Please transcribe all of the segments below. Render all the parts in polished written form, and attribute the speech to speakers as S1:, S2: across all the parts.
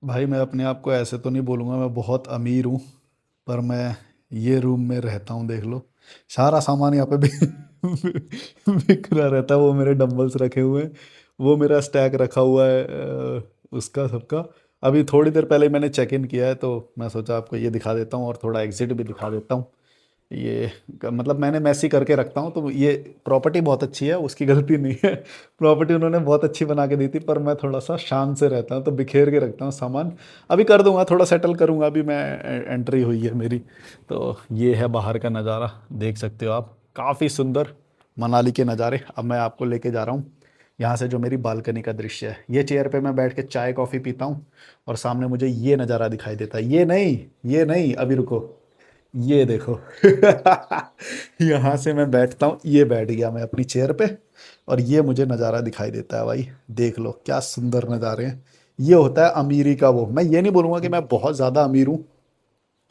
S1: भाई मैं अपने आप को ऐसे तो नहीं बोलूँगा मैं बहुत अमीर हूँ, पर मैं ये रूम में रहता हूँ देख लो। सारा सामान यहाँ पे बिखरा रहता है। वो मेरे डंबल्स रखे हुए हैं, वो मेरा स्टैक रखा हुआ है उसका सबका। अभी थोड़ी देर पहले मैंने चेक इन किया है, तो मैं सोचा आपको ये दिखा देता हूँ और थोड़ा एग्जिट भी दिखा देता हूँ। ये मतलब मैंने मैसी करके रखता हूँ, तो ये प्रॉपर्टी बहुत अच्छी है, उसकी गलती नहीं है। प्रॉपर्टी उन्होंने बहुत अच्छी बना के दी थी, पर मैं थोड़ा सा शान से रहता हूँ, तो बिखेर के रखता हूँ सामान। अभी कर दूंगा, थोड़ा सेटल करूंगा। अभी मैं एंट्री हुई है मेरी। तो ये है बाहर का नज़ारा, देख सकते हो आप, काफ़ी सुंदर मनाली के नज़ारे। अब मैं आपको लेके जा रहा हूँ यहाँ से जो मेरी बालकनी का दृश्य है। ये चेयर पे मैं बैठ के चाय कॉफ़ी पीता हूँ और सामने मुझे ये नज़ारा दिखाई देता है। ये नहीं, अभी रुको, ये देखो। यहाँ से मैं बैठता हूँ, ये बैठ गया मैं अपनी चेयर पे, और ये मुझे नज़ारा दिखाई देता है भाई। देख लो क्या सुंदर नज़ारे हैं। ये होता है अमीरी का वो। मैं ये नहीं बोलूँगा कि मैं बहुत ज़्यादा अमीर हूँ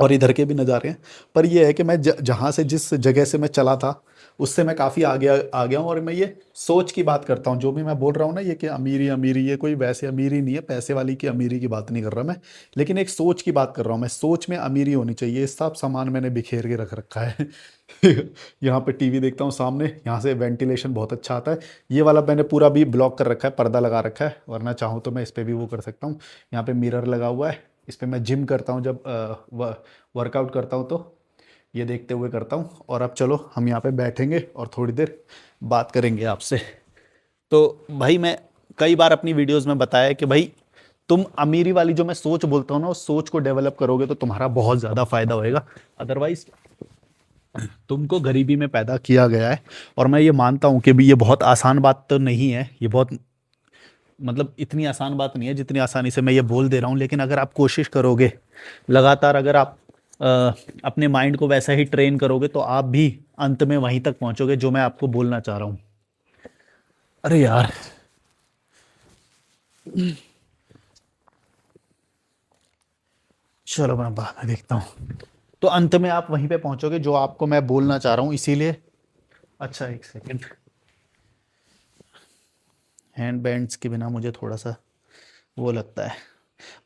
S1: और इधर के भी नज़ारे हैं, पर ये है कि मैं जहाँ से, जिस जगह से मैं चला था, उससे मैं काफ़ी आगे आ गया हूँ। और मैं ये सोच की बात करता हूँ, जो भी मैं बोल रहा हूँ ना, ये कि अमीरी अमीरी, ये कोई वैसे अमीरी नहीं है, पैसे वाली की अमीरी की बात नहीं कर रहा मैं, लेकिन एक सोच की बात कर रहा हूँ। मैं सोच में अमीरी होनी चाहिए। सब सामान मैंने बिखेर के रख रखा है। यहाँ पे टीवी देखता हूँ सामने, यहाँ से वेंटिलेशन बहुत अच्छा आता है। ये वाला मैंने पूरा भी ब्लॉक कर रखा है, पर्दा लगा रखा है, वरना चाहूँ तो मैं इस पर भी वो कर सकता हूँ। यहाँ पे मिरर लगा हुआ है, इस पे मैं जिम करता हूँ जब वर्कआउट करता हूँ, तो ये देखते हुए करता हूँ। और अब चलो हम यहाँ पे बैठेंगे और थोड़ी देर बात करेंगे आपसे। तो भाई मैं कई बार अपनी वीडियोस में बताया कि भाई तुम अमीरी वाली जो मैं सोच बोलता हूँ ना, उस सोच को डेवलप करोगे तो तुम्हारा बहुत ज़्यादा फायदा होएगा। अदरवाइज तुमको गरीबी में पैदा किया गया है। और मैं ये मानता हूँ कि भी ये बहुत आसान बात तो नहीं है, ये बहुत, मतलब इतनी आसान बात नहीं है जितनी आसानी से मैं ये बोल दे रहा हूँ। लेकिन अगर आप कोशिश करोगे लगातार, अगर आप अ, अपने माइंड को वैसा ही ट्रेन करोगे, तो आप भी अंत में वहीं तक पहुंचोगे जो मैं आपको बोलना चाह रहा हूँ। अरे यार, चलो मैं बाद में देखता हूँ। तो अंत में आप वहीं पे पहुंचोगे जो आपको मैं बोलना चाह रहा हूँ, इसीलिए। अच्छा, एक सेकेंड। हैंड बैंड्स के बिना मुझे थोड़ा सा वो लगता है।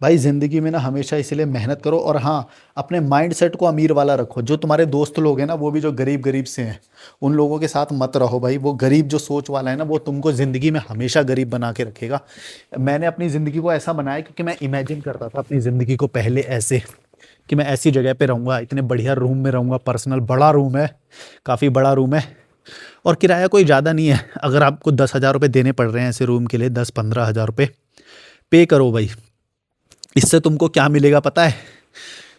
S1: भाई ज़िंदगी में ना हमेशा इसलिए मेहनत करो, और हाँ, अपने माइंड सेट को अमीर वाला रखो। जो तुम्हारे दोस्त लोग हैं ना, वो भी जो गरीब गरीब से हैं, उन लोगों के साथ मत रहो भाई। वो गरीब जो सोच वाला है ना, वो तुमको ज़िंदगी में हमेशा गरीब बना के रखेगा। मैंने अपनी ज़िंदगी को ऐसा बनाया क्योंकि मैं इमेजिन करता था अपनी ज़िंदगी को पहले ऐसे, कि मैं ऐसी जगह पे रहूँगा, इतने बढ़िया रूम में रहूँगा, पर्सनल बड़ा रूम है, काफ़ी बड़ा रूम है, और किराया कोई ज़्यादा नहीं है। अगर आपको 10,000 रुपये देने पड़ रहे हैं ऐसे रूम के लिए, 10-15 हज़ार रुपये पे करो भाई। इससे तुमको क्या मिलेगा पता है?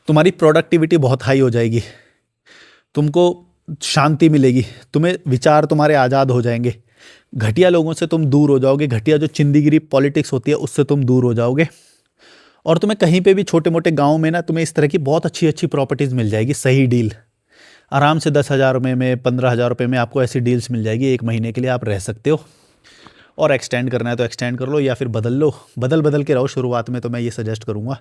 S1: तुम्हारी प्रोडक्टिविटी बहुत हाई हो जाएगी, तुमको शांति मिलेगी, तुम्हें विचार तुम्हारे आज़ाद हो जाएंगे, घटिया लोगों से तुम दूर हो जाओगे, घटिया जो चिंदीगिरी पॉलिटिक्स होती है उससे तुम दूर हो जाओगे। और तुम्हें कहीं पे भी छोटे मोटे गांव में ना, तुम्हें इस तरह की बहुत अच्छी अच्छी प्रॉपर्टीज़ मिल जाएगी, सही डील। आराम से 10,000 रुपये में, 15,000 रुपये में आपको ऐसी डील्स मिल जाएगी, एक महीने के लिए आप रह सकते हो। और एक्सटेंड करना है तो एक्सटेंड कर लो, या फिर बदल लो, बदल बदल के रहो। शुरुआत में तो मैं ये सजेस्ट करूँगा।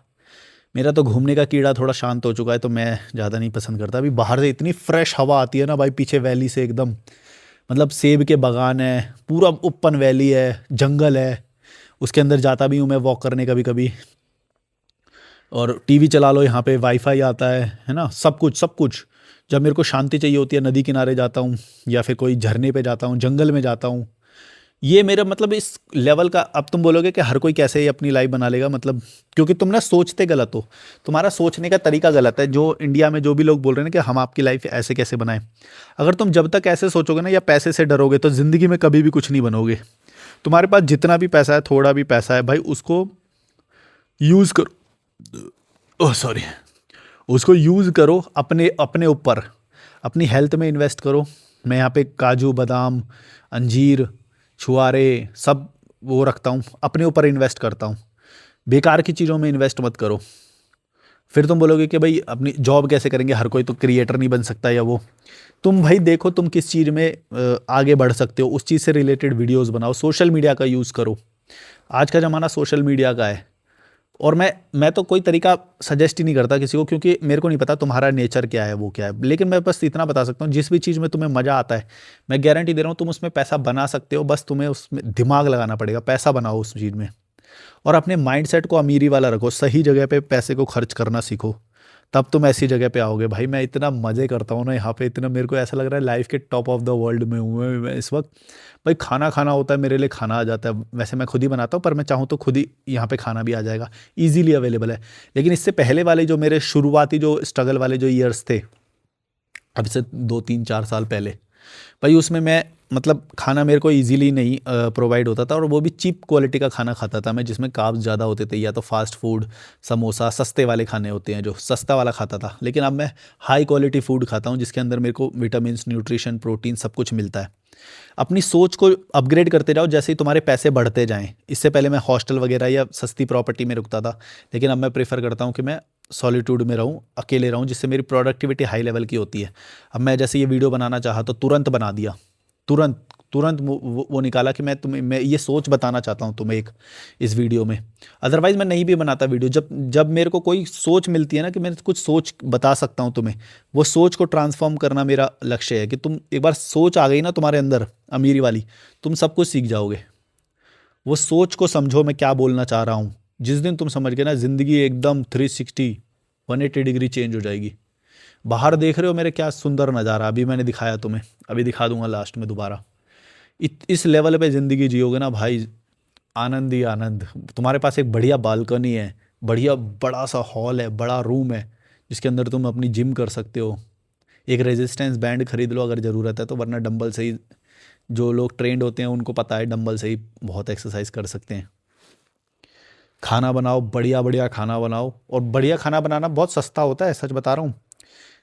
S1: मेरा तो घूमने का कीड़ा थोड़ा शांत हो चुका है, तो मैं ज़्यादा नहीं पसंद करता। अभी बाहर से इतनी फ्रेश हवा आती है ना भाई, पीछे वैली से एकदम, मतलब सेब के बागान है, पूरा ओपन वैली है, जंगल है, उसके अंदर जाता भी हूँ मैं वॉक करने कभी कभी। और टीवी चला लो, यहाँ पे वाईफाई आता है ना, सब कुछ सब कुछ। जब मेरे को शांति चाहिए होती है, नदी किनारे जाता हूँ, या फिर कोई झरने पे जाता हूँ, जंगल में जाता हूँ। ये मेरा मतलब इस लेवल का। अब तुम बोलोगे कि हर कोई कैसे ही अपनी लाइफ बना लेगा, मतलब क्योंकि तुम ना सोचते गलत हो, तुम्हारा सोचने का तरीका गलत है। जो इंडिया में जो भी लोग बोल रहे हैं ना कि हम आपकी लाइफ ऐसे कैसे बनाएं, अगर तुम जब तक ऐसे सोचोगे ना, या पैसे से डरोगे, तो ज़िंदगी में कभी भी कुछ नहीं बनोगे। तुम्हारे पास जितना भी पैसा है, थोड़ा भी पैसा है भाई, उसको यूज़ करो। Oh sorry. उसको यूज़ करो अपने अपने ऊपर, अपनी हेल्थ में इन्वेस्ट करो। मैं यहाँ पे काजू बादाम, अंजीर, छुआरे, सब वो रखता हूँ, अपने ऊपर इन्वेस्ट करता हूँ। बेकार की चीज़ों में इन्वेस्ट मत करो। फिर तुम बोलोगे कि भाई अपनी जॉब कैसे करेंगे, हर कोई तो क्रिएटर नहीं बन सकता, या वो। तुम भाई देखो तुम किस चीज़ में आगे बढ़ सकते हो, उस चीज़ से रिलेटेड वीडियोस बनाओ, सोशल मीडिया का यूज़ करो। आज का ज़माना सोशल मीडिया का है। और मैं तो कोई तरीका सजेस्ट ही नहीं करता किसी को, क्योंकि मेरे को नहीं पता तुम्हारा नेचर क्या है, वो क्या है। लेकिन मैं बस इतना बता सकता हूँ, जिस भी चीज़ में तुम्हें मज़ा आता है, मैं गारंटी दे रहा हूँ तुम उसमें पैसा बना सकते हो। बस तुम्हें उसमें दिमाग लगाना पड़ेगा, पैसा बनाओ उस चीज़ में। और अपने माइंडसेट को अमीरी वाला रखो, सही जगह पे पैसे को खर्च करना सीखो, तब तुम ऐसी जगह पे आओगे। भाई मैं इतना मज़े करता हूँ ना यहाँ पे, इतना मेरे को ऐसा लग रहा है लाइफ के टॉप ऑफ द वर्ल्ड में हूँ मैं इस वक्त। भाई खाना खाना होता है मेरे लिए, खाना आ जाता है, वैसे मैं खुद ही बनाता हूँ, पर मैं चाहूँ तो खुद ही यहाँ पे खाना भी आ जाएगा, ईजिली अवेलेबल है। लेकिन इससे पहले वाले जो मेरे शुरुआती जो स्ट्रगल वाले जो ईयर्स थे, अब से 2 3 4 साल पहले, भाई उसमें मैं मतलब खाना मेरे को इजीली नहीं प्रोवाइड होता था, और वो भी चीप क्वालिटी का खाना खाता था मैं, जिसमें कार्ब्स ज़्यादा होते थे, या तो फास्ट फूड, समोसा, सस्ते वाले खाने होते हैं जो सस्ता वाला खाता था। लेकिन अब मैं हाई क्वालिटी फूड खाता हूँ, जिसके अंदर मेरे को विटामिन, न्यूट्रिशन, प्रोटीन सब कुछ मिलता है। अपनी सोच को अपग्रेड करते जाओ जैसे ही तुम्हारे पैसे बढ़ते जाएं। इससे पहले मैं हॉस्टल वगैरह या सस्ती प्रॉपर्टी में रुकता था, लेकिन अब मैं प्रेफर करता हूँ कि मैं सॉलिट्यूड में रहूँ, अकेले रहूँ, जिससे मेरी प्रोडक्टिविटी हाई लेवल की होती है। अब मैं जैसे ये वीडियो बनाना चाहा तो तुरंत बना दिया, तुरंत तुरंत वो निकाला कि मैं ये सोच बताना चाहता हूँ तुम्हें एक इस वीडियो में। अदरवाइज मैं नहीं भी बनाता वीडियो। जब जब मेरे को कोई सोच मिलती है ना कि मैं कुछ सोच बता सकता हूँ तुम्हें, वो सोच को ट्रांसफॉर्म करना मेरा लक्ष्य है। कि तुम एक बार सोच आ गई ना तुम्हारे अंदर अमीरी वाली, तुम सब कुछ सीख जाओगे। वो सोच को समझो मैं क्या बोलना चाह रहा हूँ। जिस दिन तुम समझ गए ना, जिंदगी एकदम 360 180 डिग्री चेंज हो जाएगी। बाहर देख रहे हो मेरे क्या सुंदर नज़ारा, अभी मैंने दिखाया तुम्हें, अभी दिखा दूंगा लास्ट में दोबारा। इस लेवल पे ज़िंदगी जियोगे ना भाई, आनंद ही आनंद। तुम्हारे पास एक बढ़िया बालकनी है, बढ़िया बड़ा सा हॉल है, बड़ा रूम है, जिसके अंदर तुम अपनी जिम कर सकते हो। एक रेजिस्टेंस बैंड खरीद लो अगर ज़रूरत है तो, वरना डंबल से ही, जो लोग ट्रेंड होते हैं उनको पता है डंबल से ही बहुत एक्सरसाइज कर सकते हैं। खाना बनाओ, बढ़िया बढ़िया खाना बनाओ, और बढ़िया खाना बनाना बहुत सस्ता होता है, सच बता रहा हूँ।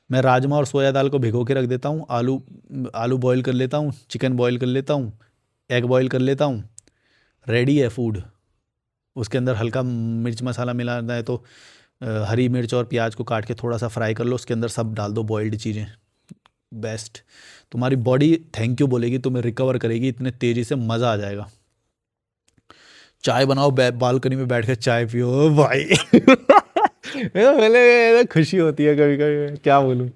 S1: मैं राजमा और सोया दाल को भिगो के रख देता हूँ, आलू आलू बॉईल कर लेता हूँ, चिकन बॉईल कर लेता हूँ, एग बॉईल कर लेता हूँ, रेडी है फूड। उसके अंदर हल्का मिर्च मसाला मिलाना है तो हरी मिर्च और प्याज को काट के थोड़ा सा फ्राई कर लो, उसके अंदर सब डाल दो बॉइल्ड चीज़ें। बेस्ट। तुम्हारी बॉडी थैंक यू बोलेगी, तुम्हें रिकवर करेगी इतने तेज़ी से, मज़ा आ जाएगा। चाय बनाओ, बालकनी में बैठ के चाय पियो भाई। पहले खुशी होती है कभी कभी, क्या बोलूँ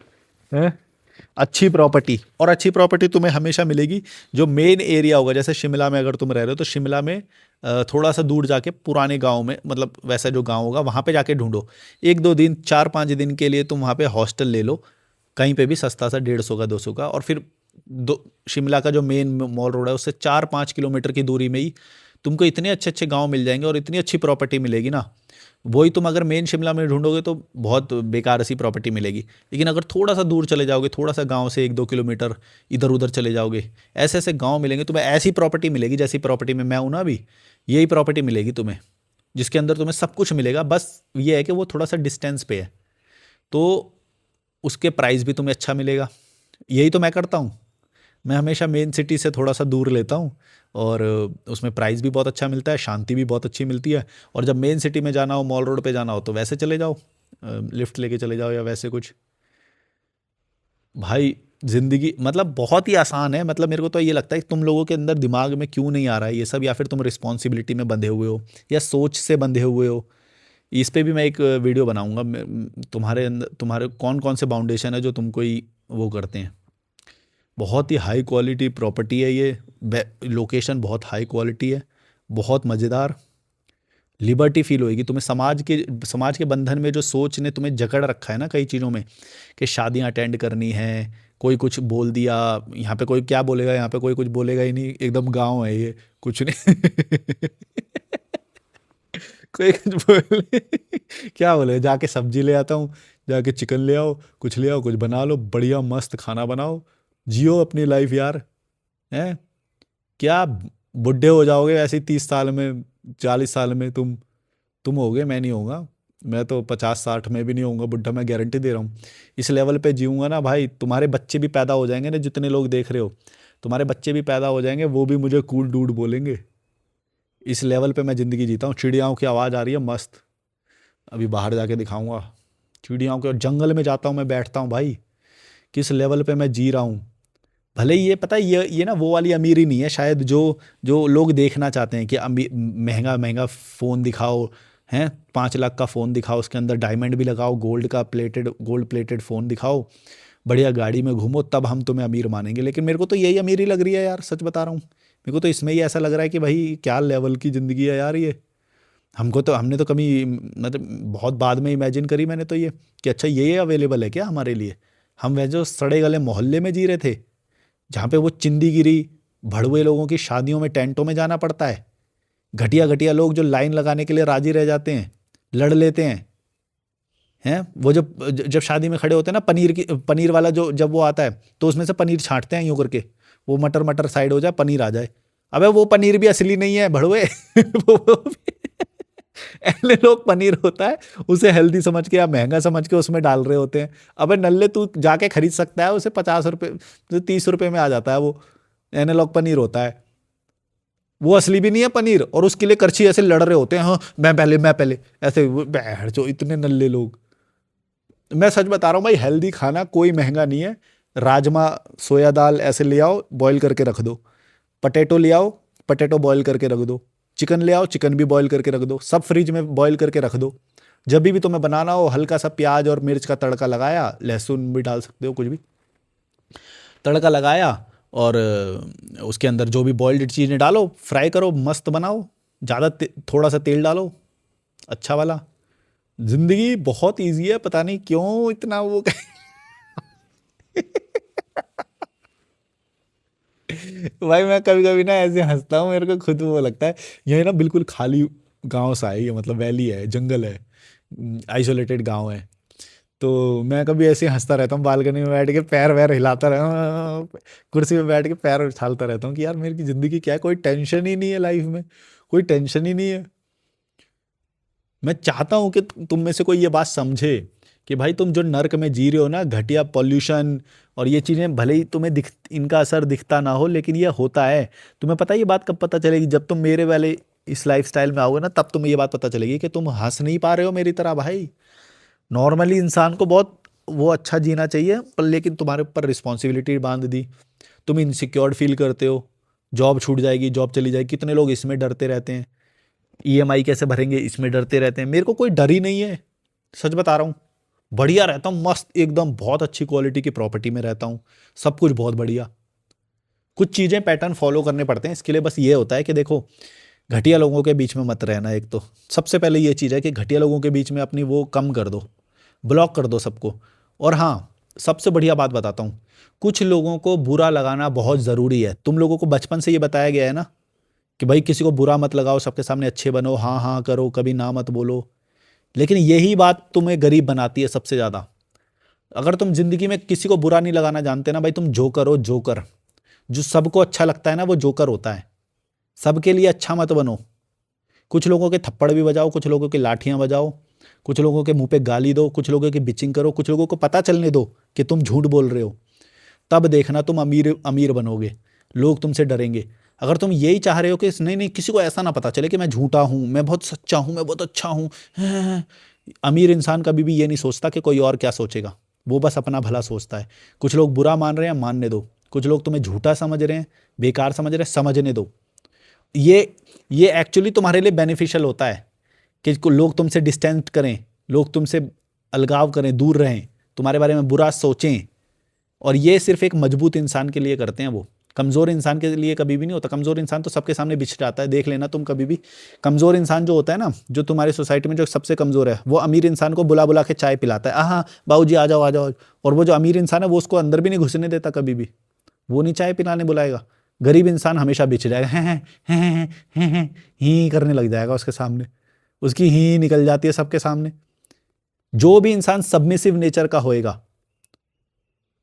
S1: है। अच्छी प्रॉपर्टी, और अच्छी प्रॉपर्टी तुम्हें हमेशा मिलेगी जो मेन एरिया होगा। जैसे शिमला में अगर तुम रह रहे हो तो शिमला में थोड़ा सा दूर जाके पुराने गांव में, मतलब वैसा जो गांव होगा वहाँ पे जाके ढूंढो। 1 2 दिन 4 5 दिन के लिए तुम वहाँ पे हॉस्टल ले लो, कहीं पे भी सस्ता सा, 150 का 200 का। और फिर दो शिमला का जो मेन मॉल रोड है उससे 4 5 किलोमीटर की दूरी में ही तुमको इतने अच्छे अच्छे गांव मिल जाएंगे और इतनी अच्छी प्रॉपर्टी मिलेगी ना। वही तुम अगर मेन शिमला में ढूंढोगे तो बहुत बेकार सी प्रॉपर्टी मिलेगी। लेकिन अगर थोड़ा सा दूर चले जाओगे, थोड़ा सा गांव से 1 2 किलोमीटर इधर उधर चले जाओगे, ऐसे ऐसे गांव मिलेंगे तुम्हें, ऐसी प्रॉपर्टी मिलेगी जैसी प्रॉपर्टी में मैं हूं ना अभी, यही प्रॉपर्टी मिलेगी तुम्हें, जिसके अंदर तुम्हें सब कुछ मिलेगा। बस ये है कि वो थोड़ा सा डिस्टेंस पे है, तो उसके प्राइस भी तुम्हें अच्छा मिलेगा। यही तो मैं करता हूँ, मैं हमेशा मेन सिटी से थोड़ा सा दूर लेता हूँ, और उसमें प्राइस भी बहुत अच्छा मिलता है, शांति भी बहुत अच्छी मिलती है। और जब मेन सिटी में जाना हो, मॉल रोड पे जाना हो, तो वैसे चले जाओ, लिफ्ट लेके चले जाओ या वैसे कुछ। भाई ज़िंदगी मतलब बहुत ही आसान है। मतलब मेरे को तो ये लगता है कि तुम लोगों के अंदर दिमाग में क्यों नहीं आ रहा है ये सब, या फिर तुम रिस्पॉन्सिबिलिटी में बंधे हुए हो, या सोच से बंधे हुए हो। इस पे भी मैं एक वीडियो बनाऊंगा। तुम्हारे अंदर तुम्हारे कौन कौन से बाउंडेशन है जो तुमको ही वो करते हैं। बहुत ही हाई क्वालिटी प्रॉपर्टी है ये, लोकेशन बहुत हाई क्वालिटी है, बहुत मज़ेदार। लिबर्टी फील होएगी तुम्हें। समाज के बंधन में जो सोच ने तुम्हें जकड़ रखा है ना कई चीज़ों में, कि शादियां अटेंड करनी है, कोई कुछ बोल दिया, यहाँ पे कोई क्या बोलेगा, यहाँ पे कोई कुछ बोलेगा ही नहीं, एकदम गांव है ये, कुछ नहीं। कोई कुछ बोले, क्या बोले, जाके सब्जी ले आता हूँ, जाके चिकन ले आओ, कुछ ले आओ, कुछ बना लो, बढ़िया मस्त खाना बनाओ, जियो अपनी लाइफ यार। हैं क्या, बुढ़े हो जाओगे ऐसे ही 30 साल में, 40 साल में तुम होगे, मैं नहीं होऊंगा। मैं तो 50 60 में भी नहीं होऊंगा बुढ़ा, मैं गारंटी दे रहा हूँ। इस लेवल पे जीऊंगा ना भाई, तुम्हारे बच्चे भी पैदा हो जाएंगे ना, जितने लोग देख रहे हो, तुम्हारे बच्चे भी पैदा हो जाएंगे, वो भी मुझे कूल डूड बोलेंगे। इस लेवल पे मैं ज़िंदगी जीता हूँ। चिड़ियाओं की आवाज़ आ रही है मस्त, अभी बाहर जाके दिखाऊंगा। चिड़ियाओं के, और जंगल में जाता हूँ मैं, बैठता हूँ भाई, किस लेवल पे मैं जी रहा हूँ। भले ही ये पता है, ये ना वो वाली अमीरी नहीं है शायद जो जो लोग देखना चाहते हैं, कि महंगा महंगा फ़ोन दिखाओ, हैं 5 लाख का फ़ोन दिखाओ, उसके अंदर डायमंड भी लगाओ, गोल्ड प्लेटेड फ़ोन दिखाओ, बढ़िया गाड़ी में घूमो, तब हम तुम्हें अमीर मानेंगे। लेकिन मेरे को तो यही अमीरी लग रही है यार, सच बता रहा हूँ। मेरे को तो इसमें ही ऐसा लग रहा है कि भाई क्या लेवल की ज़िंदगी है यार ये। हमने तो कभी मतलब बहुत बाद में इमेजिन करी मैंने तो ये कि अच्छा ये अवेलेबल है क्या हमारे लिए। हम वह जो सड़े गले मोहल्ले में जी रहे थे, जहाँ पे वो चिंदीगिरी भड़वे लोगों की शादियों में टेंटों में जाना पड़ता है, घटिया घटिया लोग जो लाइन लगाने के लिए राजी रह जाते हैं, लड़ लेते हैं वो जब जब शादी में खड़े होते हैं ना, पनीर वाला जो जब वो आता है तो उसमें से पनीर छांटते हैं यूं करके, वो मटर मटर साइड हो जाए, पनीर आ जाए। अबे वो पनीर भी असली नहीं है भड़वे वो भी ऐसे लोग पनीर होता है उसे हेल्दी समझ के या महंगा समझ के उसमें डाल रहे होते हैं। अबे नल्ले तू जाके खरीद सकता है उसे 50 रुपए 30 रुपए में आ जाता है वो, एनालॉग पनीर होता है, वो असली भी नहीं है पनीर। और उसके लिए करछी ऐसे लड़ रहे होते हैं, हाँ मैं पहले ऐसे बैठ जो इतने नल्ले लोग। मैं सच बता रहा हूँ भाई, हेल्दी खाना कोई महंगा नहीं है। राजमा सोया दाल ऐसे ले आओ, बॉईल करके रख दो। पटेटो ले आओ, पटेटो बॉईल करके रख दो। चिकन ले आओ, चिकन भी बॉईल करके रख दो। सब फ्रिज में बॉईल करके रख दो। जब भी तुम्हें बनाना हो, हल्का सा प्याज और मिर्च का तड़का लगाया, लहसुन भी डाल सकते हो, कुछ भी तड़का लगाया, और उसके अंदर जो भी बॉइल्ड चीज़ें डालो, फ्राई करो, मस्त बनाओ। थोड़ा सा तेल डालो अच्छा वाला। जिंदगी बहुत इजी है, पता नहीं क्यों इतना वो भाई मैं कभी कभी ना ऐसे हंसता हूँ, मेरे को खुद वो लगता है ये ना बिल्कुल खाली गांव सा है ये, मतलब वैली है, जंगल है, आइसोलेटेड गांव है। तो मैं कभी ऐसे ही हंसता रहता हूँ, बालकनी में बैठ के पैर वैर हिलाता रहता, कुर्सी में बैठ के पैर उछालता रहता हूँ कि यार मेरी जिंदगी क्या है, कोई टेंशन ही नहीं है लाइफ में, कोई टेंशन ही नहीं है। मैं चाहता हूँ कि तुम में से कोई ये बात समझे कि भाई तुम जो नर्क में जी रहे हो ना, घटिया पॉल्यूशन और ये चीज़ें, भले ही तुम्हें इनका असर दिखता ना हो, लेकिन ये होता है। तुम्हें पता है ये बात कब पता चलेगी? जब तुम मेरे वाले इस लाइफस्टाइल में आओगे ना, तब तुम्हें ये बात पता चलेगी कि तुम हंस नहीं पा रहे हो मेरी तरह भाई। नॉर्मली इंसान को बहुत वो अच्छा जीना चाहिए, पर लेकिन तुम्हारे ऊपर रिस्पॉन्सिबिलिटी बांध दी, तुम इनसिक्योर फील करते हो, जॉब छूट जाएगी, जॉब चली जाएगी, कितने लोग इसमें डरते रहते हैं, ईएमआई कैसे भरेंगे इसमें डरते रहते हैं। मेरे को कोई डर ही नहीं है, सच बता रहा हूँ। बढ़िया रहता हूँ, मस्त एकदम, बहुत अच्छी क्वालिटी की प्रॉपर्टी में रहता हूँ, सब कुछ बहुत बढ़िया। कुछ चीज़ें पैटर्न फॉलो करने पड़ते हैं, इसके लिए बस ये होता है कि देखो, घटिया लोगों के बीच में मत रहना। एक तो सबसे पहले ये चीज़ है कि घटिया लोगों के बीच में अपनी वो कम कर दो, ब्लॉक कर दो सबको। और हाँ, सबसे बढ़िया बात बताता हूँ, कुछ लोगों को बुरा लगाना बहुत ज़रूरी है। तुम लोगों को बचपन से ये बताया गया है ना कि भाई किसी को बुरा मत लगाओ, सबके सामने अच्छे बनो, हाँ हाँ करो, कभी ना मत बोलो। लेकिन यही बात तुम्हें गरीब बनाती है सबसे ज़्यादा। अगर तुम जिंदगी में किसी को बुरा नहीं लगाना जानते ना भाई, तुम जोकर हो, जोकर। जो सबको अच्छा लगता है ना, वो जोकर होता है। सबके लिए अच्छा मत बनो। कुछ लोगों के थप्पड़ भी बजाओ, कुछ लोगों की लाठियां बजाओ, कुछ लोगों के मुंह पे गाली दो, कुछ लोगों की बिचिंग करो, कुछ लोगों को पता चलने दो कि तुम झूठ बोल रहे हो। तब देखना तुम अमीर अमीर बनोगे, लोग तुमसे डरेंगे। अगर तुम यही चाह रहे हो कि नहीं नहीं किसी को ऐसा ना पता चले कि मैं झूठा हूँ, मैं बहुत सच्चा हूँ, मैं बहुत अच्छा हूँ, अमीर इंसान कभी भी ये नहीं सोचता कि कोई और क्या सोचेगा, वो बस अपना भला सोचता है। कुछ लोग बुरा मान रहे हैं, मानने दो। कुछ लोग तुम्हें झूठा समझ रहे हैं, बेकार समझ रहे हैं, समझने दो। ये ये एक्चुअली तुम्हारे लिए बेनिफिशियल होता है कि लोग तुमसे डिस्टेंस करें, लोग तुमसे अलगाव करें, दूर रहें, तुम्हारे बारे में बुरा सोचें। और ये सिर्फ एक मजबूत इंसान के लिए करते हैं वो, कमज़ोर इंसान के लिए कभी भी नहीं होता। कमज़ोर इंसान तो सबके सामने बिछ जाता है, देख लेना तुम कभी भी। कमज़ोर इंसान जो होता है ना, जो तुम्हारी सोसाइटी में जो सबसे कमज़ोर है, वो अमीर इंसान को बुला बुला के चाय पिलाता है, हाँ बाबू जी आ जाओ आ जाओ। और वो जो अमीर इंसान है वो उसको अंदर भी नहीं घुसने देता कभी भी, वो नहीं चाय पिलाने बुलाएगा। गरीब इंसान हमेशा बिछ जाएगा, हैं ही करने लग जाएगा उसके सामने, उसकी ही निकल जाती है सबके सामने। जो भी इंसान सबमिसिव नेचर का होएगा,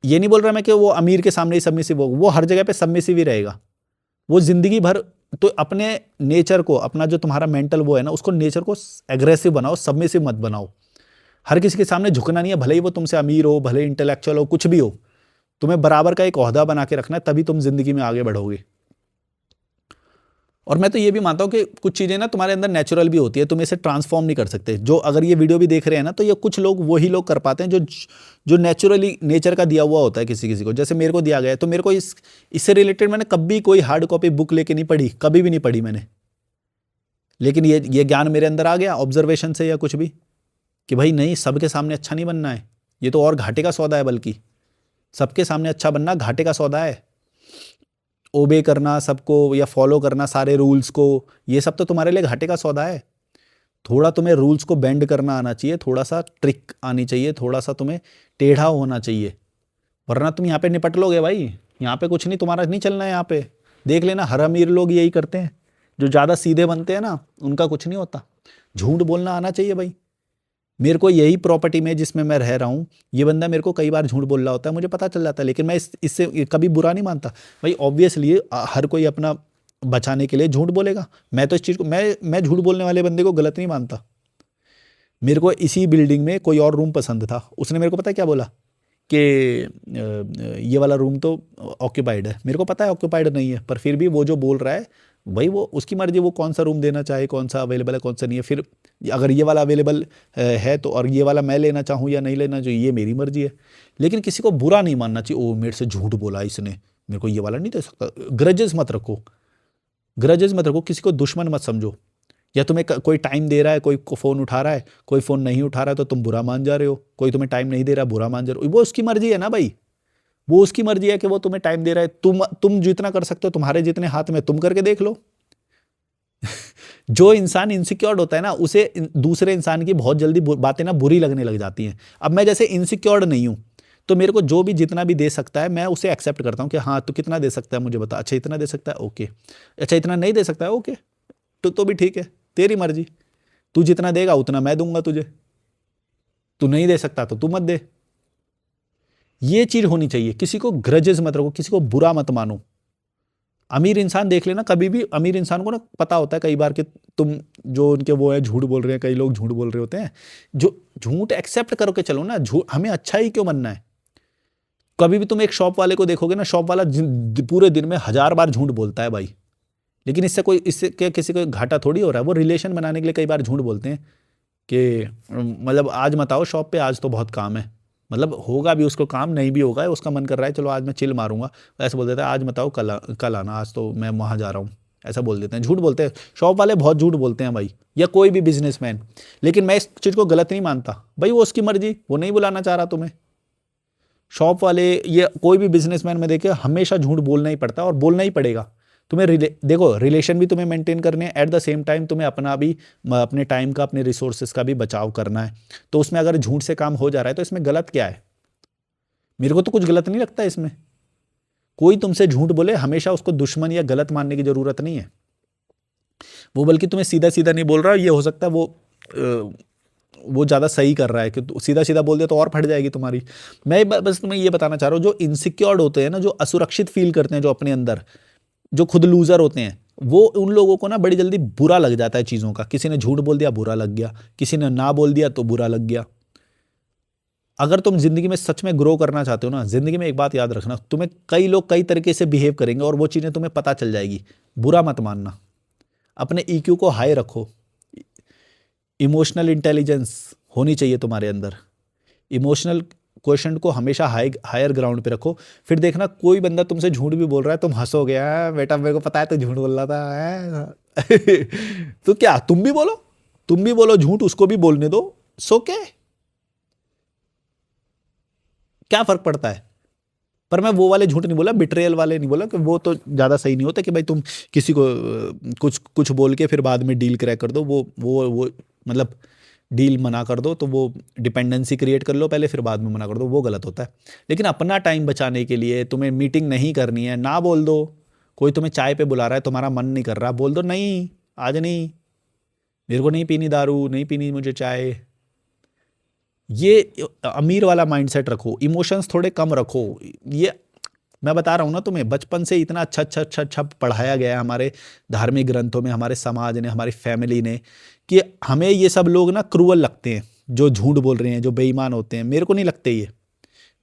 S1: ये नहीं बोल रहा मैं कि वो अमीर के सामने ही सबमिसिव होगा, वो हर जगह पे सबमिसिव ही रहेगा, वो जिंदगी भर। तो अपने नेचर को, अपना जो तुम्हारा मेंटल वो है ना, उसको नेचर को एग्रेसिव बनाओ, सबमिसिव मत बनाओ। हर किसी के सामने झुकना नहीं है, भले ही वो तुमसे अमीर हो, भले इंटेलेक्चुअल हो, कुछ भी हो, तुम्हें बराबर का एक ओहदा बना के रखना है, तभी तुम जिंदगी में आगे बढ़ोगे। और मैं तो ये भी मानता हूँ कि कुछ चीज़ें ना तुम्हारे अंदर नेचुरल भी होती है, तुम इसे ट्रांसफॉर्म नहीं कर सकते। जो अगर ये वीडियो भी देख रहे हैं ना, तो ये कुछ लोग वही लोग कर पाते हैं जो जो नेचुरली नेचर का दिया हुआ होता है किसी किसी को। जैसे मेरे को दिया गया है, तो मेरे को इससे रिलेटेड मैंने कभी कोई हार्ड कॉपी बुक लेके नहीं पढ़ी, कभी भी नहीं पढ़ी मैंने। लेकिन ये ज्ञान मेरे अंदर आ गया ऑब्जर्वेशन से या कुछ भी, कि भाई नहीं, सबके सामने अच्छा नहीं बनना है, ये तो और घाटे का सौदा है। बल्कि सबके सामने अच्छा बनना घाटे का सौदा है। ओबे करना सबको या फॉलो करना सारे रूल्स को, ये सब तो तुम्हारे लिए घाटे का सौदा है। थोड़ा तुम्हें रूल्स को बेंड करना आना चाहिए, थोड़ा सा ट्रिक आनी चाहिए, थोड़ा सा तुम्हें टेढ़ा होना चाहिए, वरना तुम यहाँ पे निपट लोगे भाई। यहाँ पे कुछ नहीं, तुम्हारा नहीं चलना है यहाँ पे। देख लेना, हर अमीर लोग यही करते हैं, जो ज़्यादा सीधे बनते हैं ना, उनका कुछ नहीं होता। झूठ बोलना आना चाहिए भाई। मेरे को यही प्रॉपर्टी में जिसमें मैं रह रहा हूँ, ये बंदा मेरे को कई बार झूठ बोल रहा होता है, मुझे पता चल जाता है, लेकिन मैं इससे कभी बुरा नहीं मानता भाई। ऑब्वियसली हर कोई अपना बचाने के लिए झूठ बोलेगा। मैं तो इस चीज़ को, मैं झूठ बोलने वाले बंदे को गलत नहीं मानता। मेरे को इसी बिल्डिंग में कोई और रूम पसंद था, उसने मेरे को पता है क्या बोला कि ये वाला रूम तो ऑक्यूपाइड है। मेरे को पता है ऑक्यूपाइड नहीं है, पर फिर भी वो जो बोल रहा है भाई, वो उसकी मर्जी, वो कौन सा रूम देना चाहे, कौन सा अवेलेबल है, कौन सा नहीं है। फिर अगर ये वाला अवेलेबल है तो, और ये वाला मैं लेना चाहूँ या नहीं लेना चाहिए, ये मेरी मर्जी है। लेकिन किसी को बुरा नहीं मानना चाहिए, ओ मेरे से झूठ बोला इसने, मेरे को ये वाला नहीं दे सकता। ग्रजेस मत रखो, ग्रजेस मत रखो, किसी को दुश्मन मत समझो। या तुम्हें कोई टाइम दे रहा है, कोई फ़ोन उठा रहा है, कोई फ़ोन नहीं उठा रहा है, तो तुम बुरा मान जा रहे हो। कोई तुम्हें टाइम नहीं दे रहा, बुरा मान जा रहे हो। वो उसकी मर्जी है ना भाई, वो उसकी मर्जी है कि वो तुम्हें टाइम दे रहा है। तुम जितना कर सकते हो, तुम्हारे जितने हाथ में, तुम करके देख लो। जो इंसान इनसिक्योर्ड होता है ना, उसे दूसरे इंसान की बहुत जल्दी बातें ना बुरी लगने लग जाती हैं। अब मैं जैसे इनसिक्योर्ड नहीं हूं, तो मेरे को जो भी जितना भी दे सकता है, मैं उसे एक्सेप्ट करता हूं कि हाँ तू कितना दे सकता है मुझे बता। अच्छा इतना दे सकता है, ओके। अच्छा इतना नहीं दे सकता है, ओके, तो भी ठीक है, तेरी मर्जी। तू जितना देगा उतना मैं दूंगा तुझे, तू नहीं दे सकता तो तू मत दे। ये चीज होनी चाहिए। किसी को ग्रजेस मत रखो, किसी को बुरा मत मानो। अमीर इंसान देख लेना, कभी भी अमीर इंसान को ना पता होता है कई बार कि तुम जो उनके वो है झूठ बोल रहे हैं। कई लोग झूठ बोल रहे होते हैं, जो झूठ एक्सेप्ट करो के चलो ना। झूठ, हमें अच्छा ही क्यों बनना है। कभी भी तुम एक शॉप वाले को देखोगे ना, शॉप वाला पूरे दिन में 1000 बार झूठ बोलता है भाई, लेकिन इससे क्या किसी को घाटा थोड़ी हो रहा है। वो रिलेशन बनाने के लिए कई बार झूठ बोलते हैं कि मतलब आज मत आओ शॉप पे, आज तो बहुत काम है। मतलब होगा भी उसको काम, नहीं भी होगा, उसका मन कर रहा है चलो आज मैं चिल मारूंगा, ऐसा बोल देता है आज मत आओ, कल आना, आज तो मैं वहाँ जा रहा हूँ, ऐसा बोल देते हैं। झूठ बोलते हैं शॉप वाले, बहुत झूठ बोलते हैं भाई, या कोई भी बिजनेसमैन। लेकिन मैं इस चीज़ को गलत नहीं मानता भाई, वो उसकी मर्जी, वो नहीं बुलाना चाह रहा तुम्हें। शॉप वाले, ये कोई भी बिजनेसमैन में देखे, हमेशा झूठ बोलना ही पड़ता है और बोलना ही पड़ेगा तुम्हें। देखो रिलेशन भी तुम्हें मेंटेन करने हैं, एट द सेम टाइम तुम्हें अपना भी, अपने टाइम का, अपने रिसोर्सेज का भी बचाव करना है। तो उसमें अगर झूठ से काम हो जा रहा है तो इसमें गलत क्या है। मेरे को तो कुछ गलत नहीं लगता इसमें। कोई तुमसे झूठ बोले, हमेशा उसको दुश्मन या गलत मानने की जरूरत नहीं है। वो बल्कि तुम्हें सीधा सीधा नहीं बोल रहा, ये हो सकता है वो ज़्यादा सही कर रहा है कि सीधा सीधा बोल दे तो और फट जाएगी तुम्हारी। मैं बस तुम्हें ये बताना चाह रहा हूँ, जो इनसिक्योर्ड होते हैं ना, जो असुरक्षित फील करते हैं, जो अपने अंदर, जो खुद लूजर होते हैं, वो उन लोगों को ना बड़ी जल्दी बुरा लग जाता है चीज़ों का। किसी ने झूठ बोल दिया, बुरा लग गया, किसी ने ना बोल दिया तो बुरा लग गया। अगर तुम जिंदगी में सच में ग्रो करना चाहते हो ना, जिंदगी में एक बात याद रखना, तुम्हें कई लोग कई तरीके से बिहेव करेंगे और वो चीज़ें तुम्हें पता चल जाएगी। बुरा मत मानना, अपने ईक्यू को हाई रखो। इमोशनल इंटेलिजेंस होनी चाहिए तुम्हारे अंदर। इमोशनल क्वेश्चन को हमेशा हायर ग्राउंड पे रखो। फिर देखना कोई बंदा तुमसे झूठ भी बोल रहा है, तुम हंसोगे, बेटा मेरे को पता है तो झूठ बोल रहा था है? तो क्या तुम भी बोलो, तुम भी बोलो झूठ, उसको भी बोलने दो, सो क्या फर्क पड़ता है। पर मैं वो वाले झूठ नहीं बोला, बिट्रेयल वाले नहीं बोला, कि वो तो ज़्यादा सही नहीं होता कि भाई तुम किसी को कुछ कुछ बोल के फिर बाद में डील क्रैक कर दो। वो मतलब डील मना कर दो, तो वो डिपेंडेंसी क्रिएट कर लो पहले, फिर बाद में मना कर दो, वो गलत होता है। लेकिन अपना टाइम बचाने के लिए तुम्हें मीटिंग नहीं करनी है, ना बोल दो। कोई तुम्हें चाय पे बुला रहा है, तुम्हारा मन नहीं कर रहा, बोल दो नहीं आज नहीं, मेरे को नहीं पीनी दारू, नहीं पीनी मुझे चाय। ये अमीर वाला माइंडसेट रखो, इमोशंस थोड़े कम रखो। ये मैं बता रहा हूँ ना तुम्हें, बचपन से इतना अच्छा अच्छा अच्छा अच्छा पढ़ाया गया है हमारे धार्मिक ग्रंथों में, हमारे समाज ने, हमारी फैमिली ने, कि हमें ये सब लोग ना क्रूअल लगते हैं, जो झूठ बोल रहे हैं, जो बेईमान होते हैं। मेरे को नहीं लगते ये।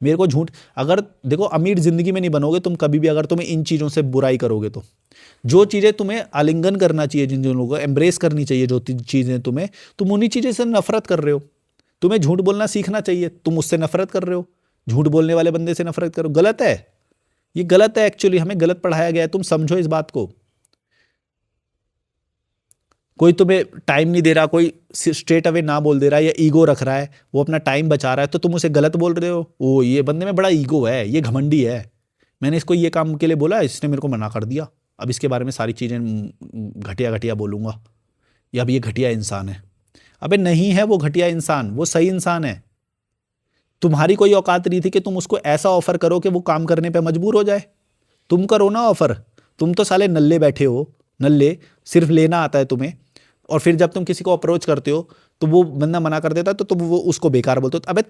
S1: मेरे को झूठ, अगर देखो अमीर जिंदगी में नहीं बनोगे तुम कभी भी, अगर तुम्हें इन चीज़ों से बुराई करोगे तो। जो चीज़ें तुम्हें आलिंगन करना चाहिए, जिन जिन लोगों को एम्ब्रेस करनी चाहिए, जो चीज़ें तुम्हें, तुम उन्हीं चीज़ें से नफरत कर रहे हो। तुम्हें झूठ बोलना सीखना चाहिए, तुम उससे नफरत कर रहे हो, झूठ बोलने वाले बंदे से नफरत करो, गलत है। ये गलत है एक्चुअली, हमें गलत पढ़ाया गया है, तुम समझो इस बात को। कोई तुम्हें टाइम नहीं दे रहा, कोई स्ट्रेट अवे ना बोल दे रहा है, या ईगो रख रहा है, वो अपना टाइम बचा रहा है, तो तुम उसे गलत बोल रहे हो। ओ ये बंदे में बड़ा ईगो है, ये घमंडी है, मैंने इसको ये काम के लिए बोला, इसने मेरे को मना कर दिया, अब इसके बारे में सारी चीज़ें घटिया घटिया बोलूँगा, या अब ये घटिया इंसान है। अबे नहीं है वो घटिया इंसान, वो सही इंसान है। तुम्हारी कोई औकात नहीं थी कि तुम उसको ऐसा ऑफर करो कि वो काम करने पे मजबूर हो जाए। तुम करो ना ऑफर। तुम तो साले नल्ले बैठे हो, नल्ले, सिर्फ लेना आता है तुम्हें। और फिर जब तुम किसी को अप्रोच करते हो तो वो बंदा मना कर देता है तो तुम वो उसको बेकार बोलते हो। अबे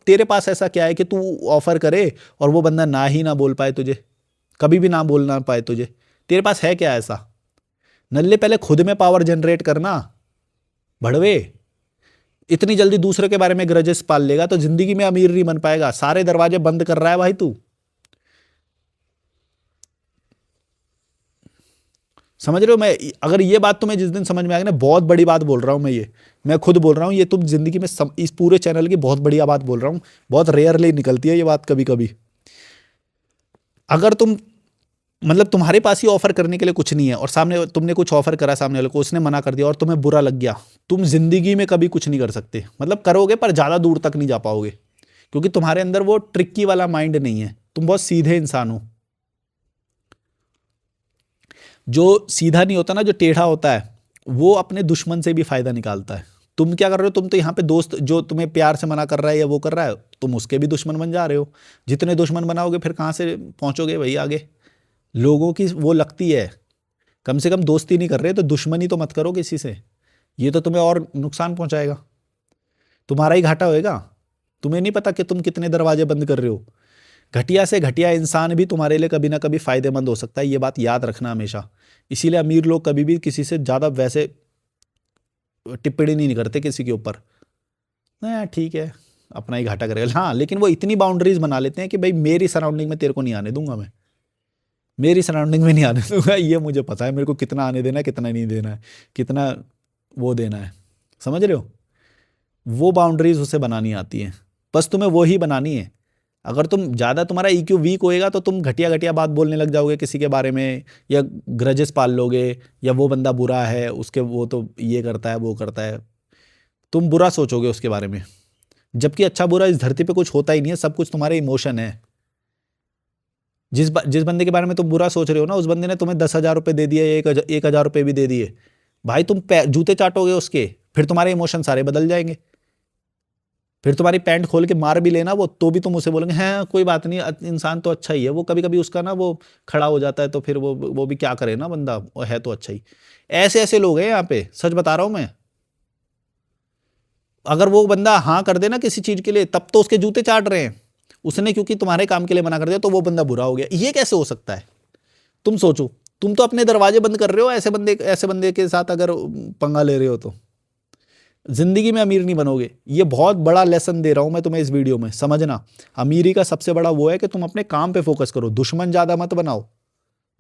S1: तेरे पास ऐसा क्या है कि तू ऑफर करे और वो बंदा ना ही ना बोल पाए तुझे, कभी भी ना बोलना पाए तुझे? तेरे पास है क्या ऐसा? नल्ले पहले खुद में पावर जनरेट करना, भड़वे। इतनी जल्दी दूसरे के बारे में ग्रजेस पाल लेगा तो जिंदगी में अमीर नहीं बन पाएगा। सारे दरवाजे बंद कर रहा है भाई तू, समझ रहे हो? मैं, अगर ये बात तुम्हें जिस दिन समझ में आएगी ना, बहुत बड़ी बात बोल रहा हूँ मैं, ये मैं खुद बोल रहा हूँ, ये तुम जिंदगी में इस पूरे चैनल की बहुत बढ़िया बात बोल रहा हूँ। बहुत रेयरली निकलती है ये बात, कभी कभी। अगर तुम, मतलब तुम्हारे पास ही ऑफर करने के लिए कुछ नहीं है और सामने तुमने कुछ ऑफर करा सामने वाले को, उसने मना कर दिया और तुम्हें बुरा लग गया, तुम जिंदगी में कभी कुछ नहीं कर सकते। मतलब करोगे पर ज्यादा दूर तक नहीं जा पाओगे, क्योंकि तुम्हारे अंदर वो ट्रिक्की वाला माइंड नहीं है। तुम बहुत सीधे इंसान हो। जो सीधा नहीं होता ना, जो टेढ़ा होता है, वो अपने दुश्मन से भी फायदा निकालता है। तुम क्या कर रहे हो? तुम तो यहाँ पे दोस्त जो तुम्हें प्यार से मना कर रहा है या वो कर रहा है, तुम उसके भी दुश्मन बन जा रहे हो। जितने दुश्मन बनाओगे फिर कहाँ से पहुंचोगे भाई आगे? लोगों की वो लगती है। कम से कम दोस्ती नहीं कर रहे तो दुश्मनी तो मत करो किसी से। ये तो तुम्हें और नुकसान पहुंचाएगा, तुम्हारा ही घाटा होएगा। तुम्हें नहीं पता कि तुम कितने दरवाजे बंद कर रहे हो। घटिया से घटिया इंसान भी तुम्हारे लिए कभी ना कभी फायदेमंद हो सकता है, ये बात याद रखना हमेशा। इसीलिए अमीर लोग कभी भी किसी से ज़्यादा वैसे टिप्पणी नहीं करते किसी के ऊपर। ना ठीक है, अपना ही घाटा करेगा। हाँ, लेकिन वो इतनी बाउंड्रीज बना लेते हैं कि भाई मेरी सराउंडिंग में तेरे को नहीं आने दूंगा मैं, मेरी सराउंडिंग में नहीं आने दूंगा, ये मुझे पता है मेरे को कितना आने देना है, कितना नहीं देना है, कितना वो देना है। समझ रहे हो? वो बाउंड्रीज उसे बनानी आती है, बस तुम्हें वो ही बनानी है। अगर तुम ज़्यादा, तुम्हारा ईक्यू वीक होएगा तो तुम घटिया घटिया बात बोलने लग जाओगे किसी के बारे में, या ग्रजेस पाल लोगे, या वो बंदा बुरा है, उसके वो तो ये करता है वो करता है, तुम बुरा सोचोगे उसके बारे में। जबकि अच्छा बुरा इस धरती पे कुछ होता ही नहीं है, सब कुछ तुम्हारे इमोशन है। जिस बंदे के बारे में तुम बुरा सोच रहे हो ना, उस बंदे ने तुम्हें 10,000 रुपये दे दिए, 1,000 रुपये भी दे दिए, भाई तुम जूते चाटोगे उसके, फिर तुम्हारे इमोशन सारे बदल जाएंगे। फिर तुम्हारी पैंट खोल के मार भी लेना वो, तो भी तुम उसे बोलेंगे हाँ कोई बात नहीं, इंसान तो अच्छा ही है। वो कभी कभी उसका ना वो खड़ा हो जाता है तो फिर वो भी क्या करे ना बंदा, वो है तो अच्छा ही। ऐसे ऐसे लोग हैं यहाँ पे, सच बता रहा हूँ मैं। अगर वो बंदा हाँ कर देना किसी चीज के लिए, तब तो उसके जूते चाट रहे हैं। उसने क्योंकि तुम्हारे काम के लिए मना कर दिया तो वो बंदा बुरा हो गया। ये कैसे हो सकता है? तुम सोचो, तुम तो अपने दरवाजे बंद कर रहे हो ऐसे बंदे के साथ अगर पंगा ले रहे हो तो जिंदगी में अमीर नहीं बनोगे। ये बहुत बड़ा लेसन दे रहा हूं मैं तुम्हें इस वीडियो में, समझना। अमीरी का सबसे बड़ा वो है कि तुम अपने काम पे फोकस करो, दुश्मन ज्यादा मत बनाओ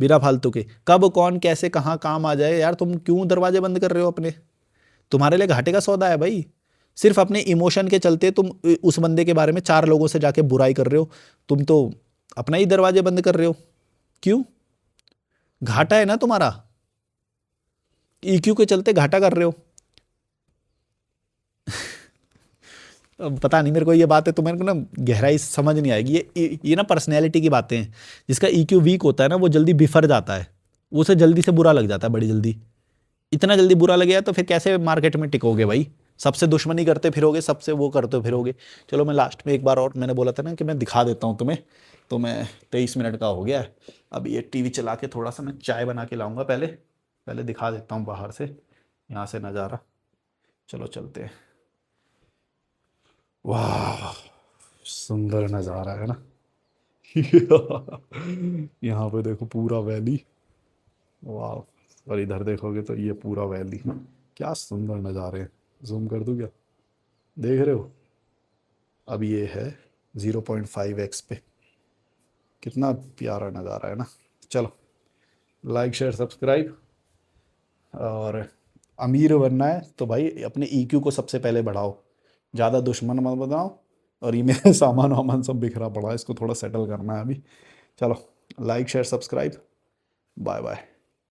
S1: बिना फालतू के। कब कौन कैसे कहाँ काम आ जाए यार, तुम क्यों दरवाजे बंद कर रहे हो अपने? तुम्हारे लिए घाटे का सौदा है भाई। सिर्फ अपने इमोशन के चलते तुम उस बंदे के बारे में 4 लोगों से जाके बुराई कर रहे हो। तुम तो अपना ही दरवाजे बंद कर रहे हो। क्यों? घाटा है ना तुम्हारा, ईक्यू के चलते घाटा कर रहे हो। अब पता नहीं मेरे को ये बात है, तो मेरे को ना गहराई से समझ नहीं आएगी। ये ना पर्सनैलिटी की बातें हैं। जिसका ईक्यू वीक होता है ना, वो जल्दी बिफर जाता है, उसे जल्दी से बुरा लग जाता है, बड़ी जल्दी। इतना जल्दी बुरा लग गया तो फिर कैसे मार्केट में टिकोगे भाई? सबसे दुश्मनी करते फिरोगे, सबसे वो करते फिरोगे। चलो मैं लास्ट में एक बार और, मैंने बोला था ना कि मैं दिखा देता हूँ तुम्हें, तो मैं 23 मिनट का हो गया है। अब ये टीवी चला के थोड़ा सा मैं चाय बना के लाऊंगा, पहले पहले दिखा देता हूँ बाहर से, यहाँ से नज़ारा। चलो चलते हैं। वाह, सुंदर नज़ारा है ना। यहाँ पे देखो पूरा वैली, वाह। और इधर देखोगे तो ये पूरा वैली, क्या सुंदर नज़ारे हैं। जूम कर दूँ क्या? देख रहे हो? अब ये है 0.5x पे, कितना प्यारा नज़ारा है ना। चलो, लाइक शेयर सब्सक्राइब। और अमीर बनना है तो भाई अपने ईक्यू को सबसे पहले बढ़ाओ, ज़्यादा दुश्मन मत बनाओ। और ये मेरे सामान वामान सब बिखरा पड़ा है, इसको थोड़ा सेटल करना है अभी। चलो, like share subscribe, bye bye.